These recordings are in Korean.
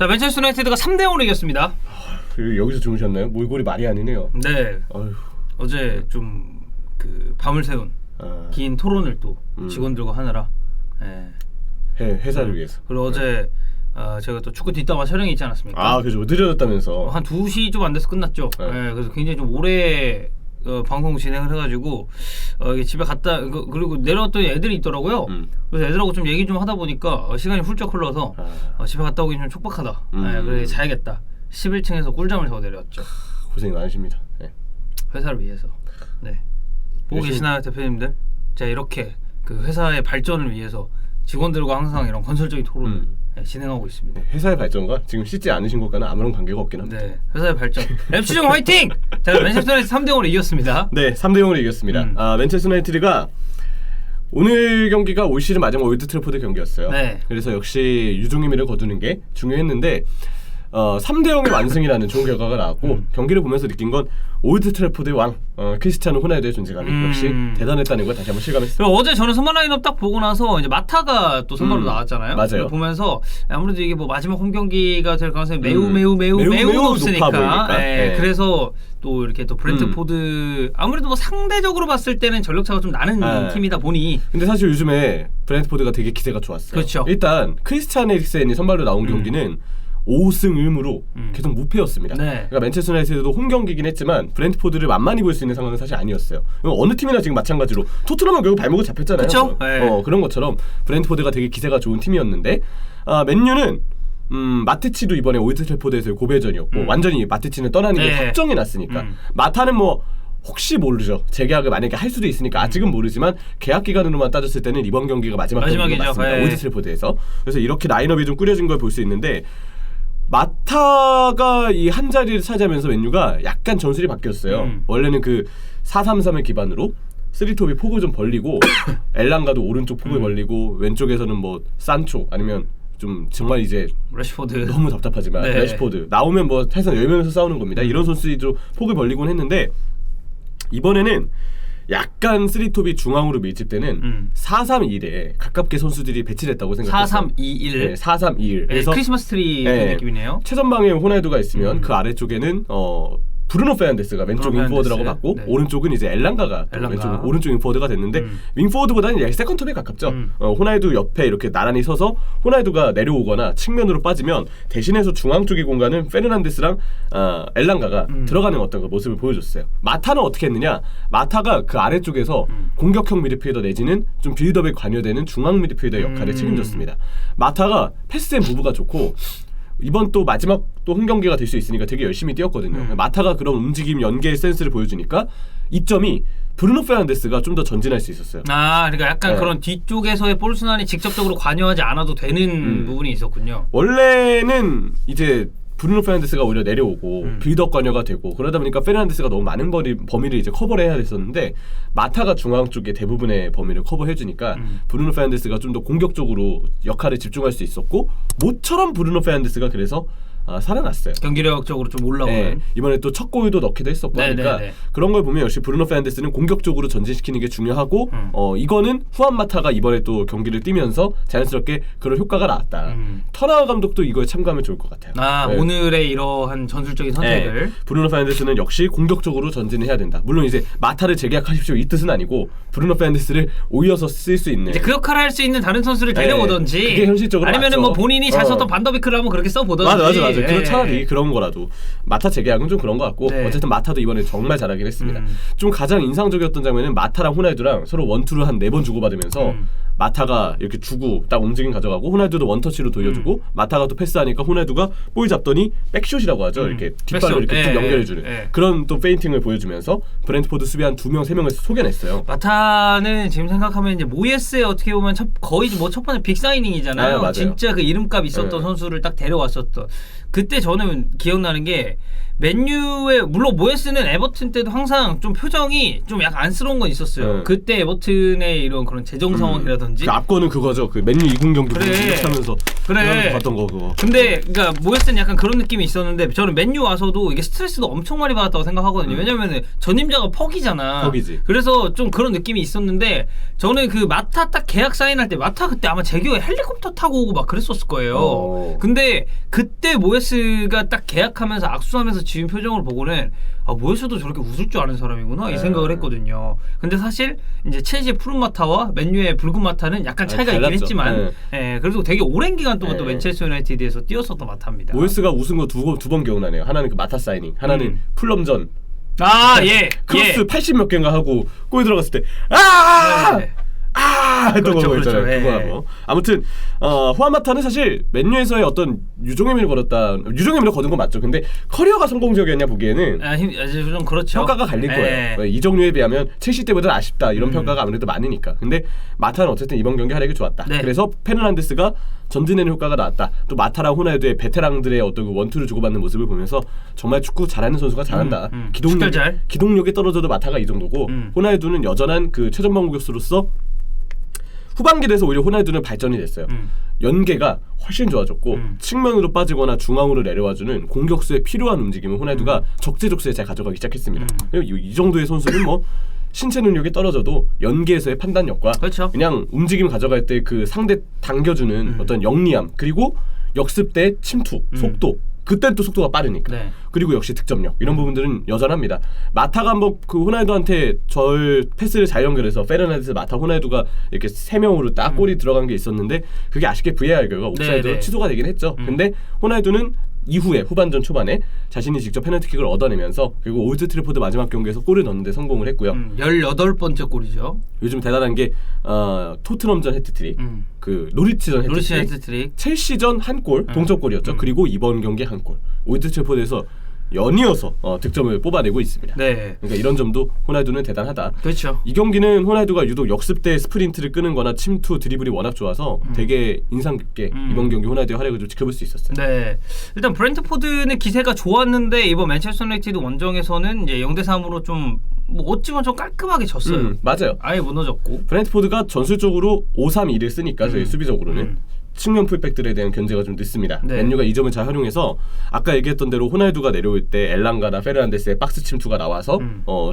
자, 맨체스터 유나이티드가 3대0으로 이겼습니다. 여기서 주무셨나요? 몰골이 말이 아니네요. 네. 어휴. 어제 좀 그 밤을 새운 긴 토론을 또 직원들과 하느라 회사를 위해서. 그리고 어제 제가 또 축구 뒷담화 촬영이 있지 않았습니까? 아, 그죠. 늦어졌다면서. 한 2시 좀 안 돼서 끝났죠. 그래서 굉장히 좀 오래 방송 진행을 해가지고 이게 집에 갔다 그리고 내려왔더니 애들이 있더라고요. 그래서 애들하고 좀 얘기 좀 하다 보니까 시간이 훌쩍 흘러서 집에 갔다 오기 좀 촉박하다. 그래 자야겠다. 11층에서 꿀잠을 자고 내려왔죠. 고생이 많으십니다. 네. 회사를 위해서. 네. 보고 계시나요, 대표님들? 제가 이렇게 그 회사의 발전을 위해서 직원들과 항상 이런 건설적인 토론을 진행하고 있습니다. 네, 회사의 발전과 지금 씻지 않으신 것과는 아무런 관계가 없긴 합니다. 네, 회사의 발전. FC 화이팅! 자, 맨체스터 유나이티드 3대0으로 이겼습니다. 네, 3대0으로 이겼습니다. 맨체스터 유나이티드가 오늘 경기가 올 시즌 마지막 올드 트래포드 경기였어요. 네. 그래서 역시 유종의미를 거두는 게 중요했는데 3대0의 완승이라는 좋은 결과가 나왔고 경기를 보면서 느낀 건 올드 트래포드의 왕 크리스티아노 호날두의 존재감이 역시 대단했다는 걸 다시 한번 실감했습니다. 어제 저는 선발 라인업 딱 보고 나서 이제 마타가 또 선발로 나왔잖아요. 맞아요. 보면서 아무래도 이게 뭐 마지막 홈 경기가 될 가능성이 매우 높으니까. 네. 그래서 또 이렇게 또 브렌트포드 아무래도 뭐 상대적으로 봤을 때는 전력차가 좀 나는 팀이다 보니. 근데 사실 요즘에 브렌트포드가 되게 기세가 좋았어요. 그렇죠. 일단 크리스티안 에릭센이 선발로 나온 경기는 5승 1무로 계속 무패였습니다. 네. 그러니까 맨체스터 유나이티드도 홈 경기긴 했지만 브렌트포드를 만만히 볼 수 있는 상황은 사실 아니었어요. 어느 팀이나 지금 마찬가지로 토트넘은 결국 발목을 잡혔잖아요. 그쵸? 네. 그런 것처럼 브렌트포드가 되게 기세가 좋은 팀이었는데 맨유는 마티치도 이번에 올드 트래포드에서의 고배전이었고 완전히 마티치는 떠나는 게 확정이 났으니까 마타는 뭐 혹시 모르죠. 재계약을 만약에 할 수도 있으니까 아직은 모르지만 계약 기간으로만 따졌을 때는 이번 경기가 마지막 경기가 맞습니다. 올드 트래포드에서. 그래서 이렇게 라인업이 좀 꾸려진 걸 볼 수 있는데 마타가 이 한 자리를 차지하면서 맨유가 약간 전술이 바뀌었어요. 원래는 그 4-3-3을 기반으로 3톱이 폭을 좀 벌리고 엘랑가도 오른쪽 폭을 벌리고 왼쪽에서는 뭐 산초 아니면 좀 정말 이제 래시포드 너무 답답하지만 래시포드 나오면 뭐 사실상 10명에서 싸우는 겁니다. 이런 선수들이 좀 폭을 벌리곤 했는데 이번에는 약간 3톱이 중앙으로 밀집되는 4-3-1에 가깝게 선수들이 배치됐다고 생각했어요. 4-3-2-1. 네, 4-3-2-1. 그래서 크리스마스 트리 느낌이네요. 최전방에 호날두가 있으면 그 아래쪽에는 브루노 페르난데스가 왼쪽 윙포워드라고 봤고 오른쪽은 이제 엘랑가가 오른쪽 윙포워드가 됐는데 윙포워드보다는 세컨톱에 가깝죠. 호날두 옆에 이렇게 나란히 서서 호날두가 내려오거나 측면으로 빠지면 대신해서 중앙 쪽의 공간은 페르난데스랑 엘랑가가 들어가는 어떤 그 모습을 보여줬어요. 마타는 어떻게 했느냐? 마타가 그 아래쪽에서 공격형 미드필더 내지는 좀 빌드업에 관여되는 중앙 미드필더 역할을 책임졌습니다. 마타가 패스앤 부부가 좋고 이번 또 마지막 또 홈 경기가 될 수 있으니까 되게 열심히 뛰었거든요. 마타가 그런 움직임 연계의 센스를 보여주니까 이점이 브루노 페르난데스가 좀 더 전진할 수 있었어요. 그러니까 약간 그런 뒤쪽에서의 볼 순환이 직접적으로 관여하지 않아도 되는 부분이 있었군요. 원래는 이제 브루노 페르난데스가 오히려 내려오고 빌드업 관여가 되고 그러다 보니까 페르난데스가 너무 많은 범위를 이제 커버를 해야 됐었는데 마타가 중앙 쪽에 대부분의 범위를 커버해주니까 브루노 페르난데스가 좀 더 공격적으로 역할에 집중할 수 있었고 모처럼 브루노 페르난데스가 그래서 살아났어요. 경기력적으로 좀 올라오는. 이번에 또 첫 골도 넣기도 했었고 하니까 그런 걸 보면 역시 브루노 페르난데스는 공격적으로 전진시키는 게 중요하고 이거는 후안 마타가 이번에 또 경기를 뛰면서 자연스럽게 그런 효과가 나왔다. 터나우 감독도 이거에 참가하면 좋을 것 같아요. 오늘의 이러한 전술적인 선택을 브루노 페르난데스는 역시 공격적으로 전진을 해야 된다. 물론 이제 마타를 재계약하십시오 이 뜻은 아니고 브루노 페르난데스를 오이어서 쓸 수 있는 이제 그 역할을 할 수 있는 다른 선수를 데려오던지 그게 현실적으로 아니면은 뭐 본인이 잘 썼던 반더비크를 한번 그렇게 써보던지 맞아. 그런 차라리 그런 거라도 마타 재계약은 좀 그런 것 같고 어쨌든 마타도 이번에 정말 잘하긴 했습니다. 좀 가장 인상적이었던 장면은 마타랑 호날두랑 서로 원투를 한 4번 주고받으면서 마타가 이렇게 주고 딱 움직임 가져가고 호날두도 원터치로 돌려주고 마타가 또 패스하니까 호날두가 볼 잡더니 백슛이라고 하죠. 이렇게 뒷발로 이렇게 쭉 연결해주는 그런 또 페인팅을 보여주면서 브렌트포드 수비 한 2명 3명을 속여냈어요. 마타는 지금 생각하면 이제 모예스의 어떻게 보면 거의 뭐 첫 번째 빅사이닝이잖아요. 맞아요. 진짜 그 이름값 있었던 선수를 딱 데려왔었던. 그때 저는 기억나는 게 맨유의 물론 모에스는 에버튼 때도 항상 좀 표정이 좀 약간 안쓰러운 건 있었어요. 그때 에버튼의 이런 그런 재정 상황이라든지. 그 앞거는 그거죠. 그 맨유 2군 경기 하면서 봤던 거 그거. 근데 그러니까 모에스는 약간 그런 느낌이 있었는데 저는 맨유 와서도 이게 스트레스도 엄청 많이 받았다고 생각하거든요. 왜냐면은 전임자가 퍽이잖아. 퍽이지. 그래서 좀 그런 느낌이 있었는데 저는 그 마타 딱 계약 사인할 때 마타 그때 아마 제규어 헬리콥터 타고 오고 막 그랬었을 거예요. 근데 그때 모에스가 딱 계약하면서 악수하면서 지은 표정을 보고는 아, 모에스도 저렇게 웃을 줄 아는 사람이구나 이 생각을 했거든요. 근데 사실 이제 첼시의 푸른 마타와 맨유의 붉은 마타는 약간 차이가 있긴 했지만 그래도 되게 오랜 기간 동안 또 맨체스터 유나이티드에서 뛰었었던 마타입니다. 모에스가 웃은 거 두 번 기억나네요. 하나는 그 마타 사이닝, 하나는 풀럼전. 크로스 80 몇 개인가 하고 골 들어갔을 때 했던 거 있잖아요. 그거하고. 아무튼 후안 마타는 사실 맨유에서의 어떤 유종의미를 거둔 건 맞죠. 근데 커리어가 성공적이었냐 보기에는 좀 그렇죠. 평가가 갈릴 거예요. 이정류에 비하면 첼시 때보다 아쉽다 이런 평가가 아무래도 많으니까. 근데 마타는 어쨌든 이번 경기 활약이 좋았다. 그래서 페르난데스가 전진되는 효과가 나왔다. 또 마타랑 호날두의 베테랑들의 어떤 그 원투를 주고받는 모습을 보면서 정말 축구 잘하는 선수가 잘한다. 기동력이 떨어져도 마타가 이 정도고 호날두는 여전한 그 최전방 공격수로서 후반기 돼서 오히려 호날두는 발전이 됐어요. 연계가 훨씬 좋아졌고 측면으로 빠지거나 중앙으로 내려와주는 공격수에 필요한 움직임을 호날두가 적재적소에 잘 가져가기 시작했습니다. 이 정도의 선수는 뭐 신체 능력이 떨어져도 연계에서의 판단력과 그냥 움직임 가져갈 때 그 상대 당겨주는 어떤 영리함 그리고 역습 때 침투, 속도 그땐 또 속도가 빠르니까 그리고 역시 득점력 이런 부분들은 여전합니다. 마타가 한번 그 호날두한테 패스를 잘 연결해서 페르난데스, 마타, 호날두가 이렇게 세 명으로 딱 골이 들어간 게 있었는데 그게 아쉽게 VAR 결과 옵사이드로 취소가 되긴 했죠. 근데 호날두는 이후에 후반전 초반에 자신이 직접 페널티킥을 얻어내면서 그리고 올드 트래포드 마지막 경기에서 골을 넣는데 성공을 했고요. 18번째 골이죠. 요즘 대단한 게 토트넘전 해트트릭, 그 노리치전 해트트릭, 첼시전 한 골, 동점골이었죠. 그리고 이번 경기 한 골. 올드 트래포드에서 연이어서 득점을 뽑아내고 있습니다. 그러니까 이런 점도 호날두는 대단하다. 그렇죠. 이 경기는 호날두가 유독 역습 때 스프린트를 끄는거나 침투, 드리블이 워낙 좋아서 되게 인상 깊게 이번 경기 호날두의 활약을 좀 지켜볼 수 있었어요. 일단 브렌트포드는 기세가 좋았는데 이번 맨체스터 유나이티드 원정에서는 이제 0대3으로 좀 뭐 어찌보면 좀 깔끔하게 졌어요. 맞아요. 아예 무너졌고. 브렌트포드가 전술적으로 5-3-2를 쓰니까 저희 수비적으로는 측면 풀백들에 대한 견제가 좀 늦습니다. 맨유가 이 점을 잘 활용해서 아까 얘기했던 대로 호날두가 내려올 때 엘랑가나 페르난데스의 박스 침투가 나와서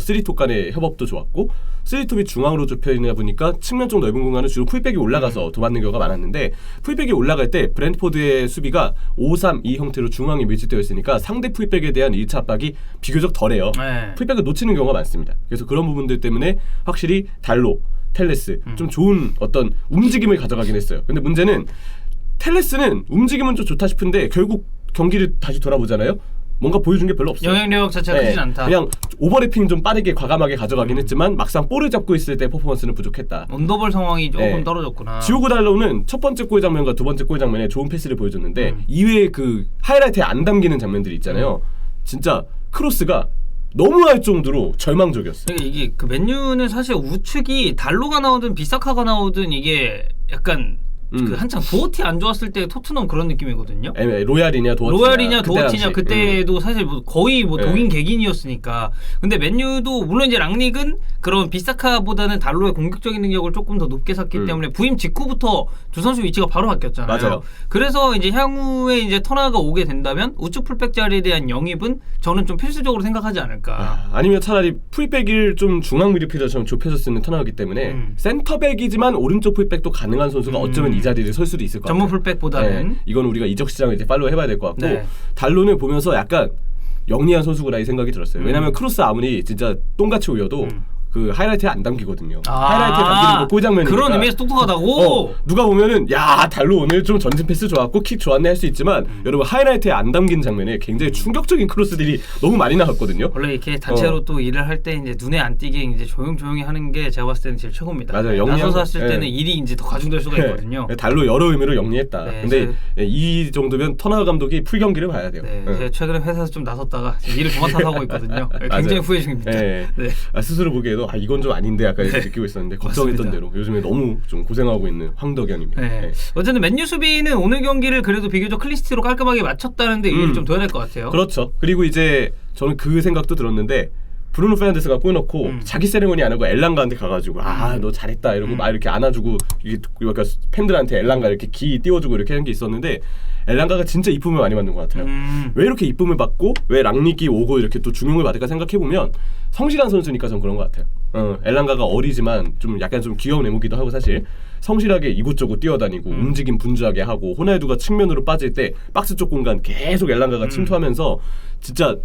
쓰리톱 간의 협업도 좋았고 쓰리톱이 중앙으로 좁혀 있다 보니까 측면 쪽 넓은 공간을 주로 풀백이 올라가서 도맡는 경우가 많았는데 풀백이 올라갈 때 브렌트포드의 수비가 5-3-2 형태로 중앙에 밀집되어 있으니까 상대 풀백에 대한 1차 압박이 비교적 덜해요. 풀백을 놓치는 경우가 많습니다. 그래서 그런 부분들 때문에 확실히 달로 텔레스 좀 좋은 어떤 움직임을 가져가긴 했어요. 근데 문제는 텔레스는 움직임은 좀 좋다 싶은데 결국 경기를 다시 돌아보잖아요. 뭔가 보여준 게 별로 없어요. 영향력 자체가 크진 않다. 그냥 오버래핑 좀 빠르게 과감하게 가져가긴 했지만 막상 볼을 잡고 있을 때 퍼포먼스는 부족했다. 언더볼 상황이 조금 떨어졌구나. 지오고 달로는 첫 번째 골 장면과 두 번째 골 장면에 좋은 패스를 보여줬는데 이외에 그 하이라이트에 안 담기는 장면들이 있잖아요. 진짜 크로스가 너무할 정도로 절망적이었어요. 이게 그 맨유는 사실 우측이 달로가 나오든 비사카가 나오든 이게 약간 그 한창 도어티 안 좋았을 때 토트넘 그런 느낌이거든요. 로얄이냐 도어티냐 그때도 사실 뭐 거의 뭐 독인 객인이었으니까. 근데 맨유도 물론 이제 랑닉은 그런 비사카보다는 달로의 공격적인 능력을 조금 더 높게 샀기 때문에 부임 직후부터 두 선수 위치가 바로 바뀌었잖아요. 맞아요. 그래서 이제 향후에 이제 터나가 오게 된다면 우측 풀백 자리에 대한 영입은 저는 좀 필수적으로 생각하지 않을까. 아니면 차라리 풀백을 좀 중앙 미드필더처럼 좁혀서 쓰는 터나기 때문에 센터백이지만 오른쪽 풀백도 가능한 선수가 어쩌면 이 자리를 설 수도 있을 것 같아요. 전문 풀백보다는. 이건 우리가 이적 시장을 이제 팔로우 해봐야 될 것 같고 달로는 보면서 약간 영리한 선수구나 이 생각이 들었어요. 왜냐면 크로스 아무리 진짜 똥같이 올려도 그 하이라이트에 안 담기거든요. 하이라이트에 담기는 거 골 장면이니까. 그런 의미에서 똑똑하다고? 누가 보면은 야 달로 오늘 좀 전진 패스 좋았고 킥 좋았네 할 수 있지만 여러분 하이라이트에 안 담긴 장면에 굉장히 충격적인 크로스들이 너무 많이 나왔거든요. 원래 이렇게 단체로 또 일을 할 때 이제 눈에 안 띄게 이제 조용조용히 하는 게 제가 봤을 때는 제일 최고입니다. 맞아요. 나서서 했을 때는 일이 이제 더 과중될 수가 있거든요. 달로 여러 의미로 영리했다. 근데 이 정도면 터나 감독이 풀 경기를 봐야 돼요. 제가 최근에 회사에서 좀 나섰다가 일을 도맡아서 하고 있거든요. 굉장히 후회 중입니다. 스스로 보기에도 아 이건 좀 아닌데 약간 이렇게 느끼고 있었는데 걱정했던 대로 요즘에 너무 좀 고생하고 있는 황덕현입니다. 네. 네. 어쨌든 맨유 수비는 오늘 경기를 그래도 비교적 클린시트로 깔끔하게 마쳤다는데 이해를 좀 둬야 될 것 같아요. 그렇죠. 그리고 이제 저는 그 생각도 들었는데 브루노 페르난데스가 골 넣고 자기 세레모니 안 하고 엘랑가한테 가가지고 아 너 잘했다 이러고 막 이렇게 안아주고 이게 약간 팬들한테 엘랑가 이렇게 기 띄워주고 이렇게 하는 게 있었는데 엘랑가가 진짜 이쁨을 많이 받는 것 같아요. 왜 이렇게 이쁨을 받고 왜 랑닉이 오고 이렇게 또 중용을 받을까 생각해보면 성실한 선수니까 전 그런 것 같아요. 엘랑가가 어리지만 좀 약간 좀 귀여운 애모기도 하고 사실 성실하게 이곳저곳 뛰어다니고 움직임 분주하게 하고 호날두가 측면으로 빠질 때 박스 쪽 공간 계속 엘랑가가 침투하면서 진짜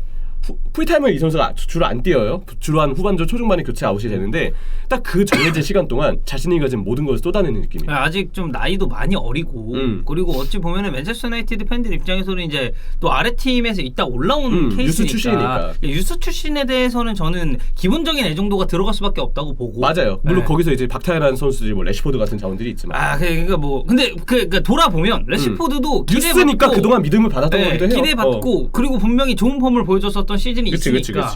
풀타임을 이 선수가 주로 안 뛰어요. 주로 한 후반전 초중반에 교체 아웃이 되는데 딱 그 정해진 시간 동안 자신이 가진 모든 것을 쏟아내는 느낌이에요. 아직 좀 나이도 많이 어리고 그리고 어찌 보면은 맨체스터 유나이티드 팬들 입장에서는 이제 또 아래 팀에서 있다 올라온 케이스니까 유스 출신이니까 유스 출신에 대해서는 저는 기본적인 애정도가 들어갈 수밖에 없다고 보고 맞아요. 물론 거기서 이제 박탈이라는 선수들이 뭐 레시포드 같은 자원들이 있지만 그러니까 뭐 근데 그러니까 돌아보면 레시포드도 유스니까 그동안 믿음을 받았던 거기도 해요. 기대받고 그리고 분명히 좋은 폼을 보여줬었던 시즌이 있으니까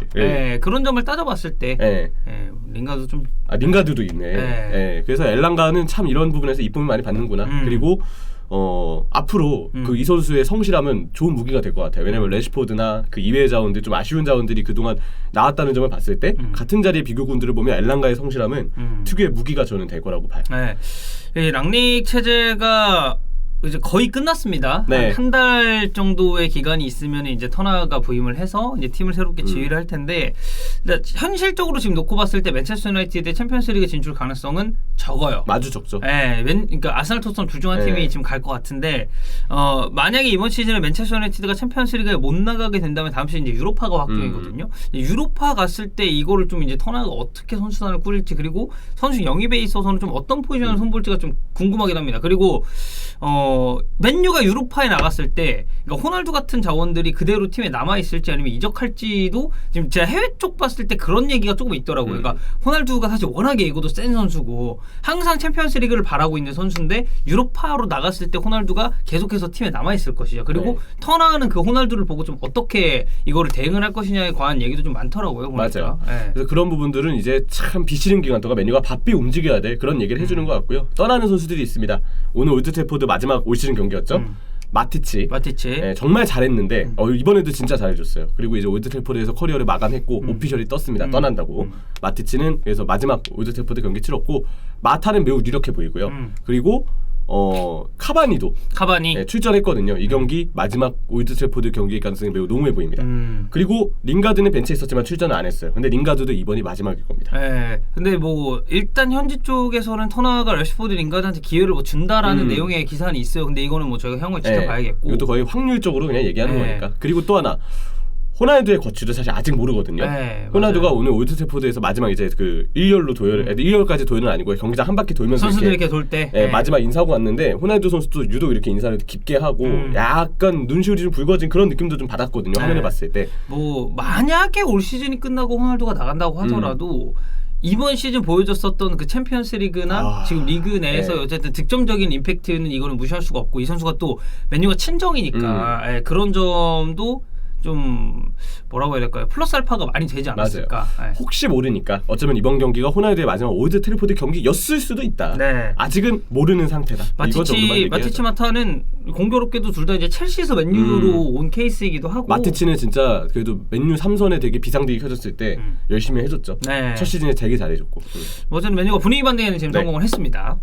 그런 점을 따져봤을 때 링가드 좀 링가드도 있네. 그래서 엘랑가는 참 이런 부분에서 이쁨을 많이 받는구나. 그리고 앞으로 그 이 선수의 성실함은 좋은 무기가 될 것 같아요. 왜냐면 레시포드나 그 이외의 자원들 좀 아쉬운 자원들이 그동안 나왔다는 점을 봤을 때 같은 자리의 비교군들을 보면 엘랑가의 성실함은 특유의 무기가 저는 될 거라고 봐요. 이 랑닉 체제가 이제 거의 끝났습니다. 네. 한 달 정도의 기간이 있으면 이제 터나가 부임을 해서 이제 팀을 새롭게 지휘를 할 텐데, 근데 현실적으로 지금 놓고 봤을 때 맨체스터 유나이티드의 챔피언스리그 진출 가능성은 적어요. 아주 적죠. 그러니까 아스날, 토트넘 둘 중 한 팀이 지금 갈 것 같은데, 만약에 이번 시즌에 맨체스터 유나이티드가 챔피언스리그에 못 나가게 된다면 다음 시즌 이제 유로파가 확정이거든요. 유로파 갔을 때 이거를 좀 이제 터나가 어떻게 선수단을 꾸릴지 그리고 선수 영입에 있어서는 좀 어떤 포지션을 손볼지가 좀 궁금하긴 합니다. 그리고 맨유가 유로파에 나갔을 때 그러니까 호날두 같은 자원들이 그대로 팀에 남아있을지 아니면 이적할지도 지금 제가 해외 쪽 봤을 때 그런 얘기가 조금 있더라고요. 그러니까 호날두가 사실 워낙에 이거도 센 선수고 항상 챔피언스 리그를 바라고 있는 선수인데 유로파로 나갔을 때 호날두가 계속해서 팀에 남아있을 것이죠. 그리고 터나는 그 호날두를 보고 좀 어떻게 이거를 대응을 할 것이냐에 관한 얘기도 좀 많더라고요. 보니까. 맞아요. 그래서 그런 부분들은 이제 참 비시는 기간 동안 맨유가 바삐 움직여야 될 그런 얘기를 해주는 것 같고요. 떠나는 선수들이 있습니다. 오늘 올드 트래포드 마지막 올 시즌 경기였죠. 마티치. 정말 잘했는데 이번에도 진짜 잘해줬어요. 그리고 이제 올드 트래포드에서 커리어를 마감했고 오피셜이 떴습니다. 떠난다고. 마티치는 그래서 마지막 올드 트래포드 경기 치렀고 마타는 매우 유력해 보이고요. 그리고 카바니 출전했거든요. 이 경기 마지막 올드 트래포드 경기 가능성이 매우 농후해 보입니다. 그리고 링가드는 벤치에 있었지만 출전을 안 했어요. 근데 링가드도 이번이 마지막일 겁니다. 근데 뭐 일단 현지 쪽에서는 터나가 러시포드 링가드한테 기회를 뭐 준다라는 내용의 기사는 있어요. 근데 이거는 뭐 저희가 향후에 지켜봐야겠고. 이것도 거의 확률적으로 그냥 얘기하는 거니까. 그리고 또 하나. 호날두의 거취도 사실 아직 모르거든요. 호날두가 오늘 올드 트래포드에서 마지막 이제 그 1열로 1열까지 도열은 아니고 경기장 한 바퀴 돌면서 선수들 이렇게 돌 때 마지막 인사하고 왔는데 호날두 선수도 유독 이렇게 인사를 깊게 하고 약간 눈시울이 좀 붉어진 그런 느낌도 좀 받았거든요. 화면을 봤을 때. 뭐 만약에 올 시즌이 끝나고 호날두가 나간다고 하더라도 이번 시즌 보여줬었던 그 챔피언스리그나 지금 리그 내에서 어쨌든 득점적인 임팩트는 이거는 무시할 수가 없고 이 선수가 또 맨유가 친정이니까 그런 점도 좀 뭐라고 해야 될까요? 플러스 알파가 많이 되지 않았을까. 혹시 모르니까 어쩌면 이번 경기가 호날두의 마지막 올드 트래포드 경기였을 수도 있다. 아직은 모르는 상태다. 마티치 마타는 공교롭게도 둘 다 이제 첼시에서 맨유로 온 케이스이기도 하고 마티치는 진짜 그래도 맨유 3선에 되게 비상등이 켜졌을 때 열심히 해줬죠. 첫 시즌에 되게 잘해줬고 어쨌든 맨유가 분위기 반등에는 지금 성공을 했습니다.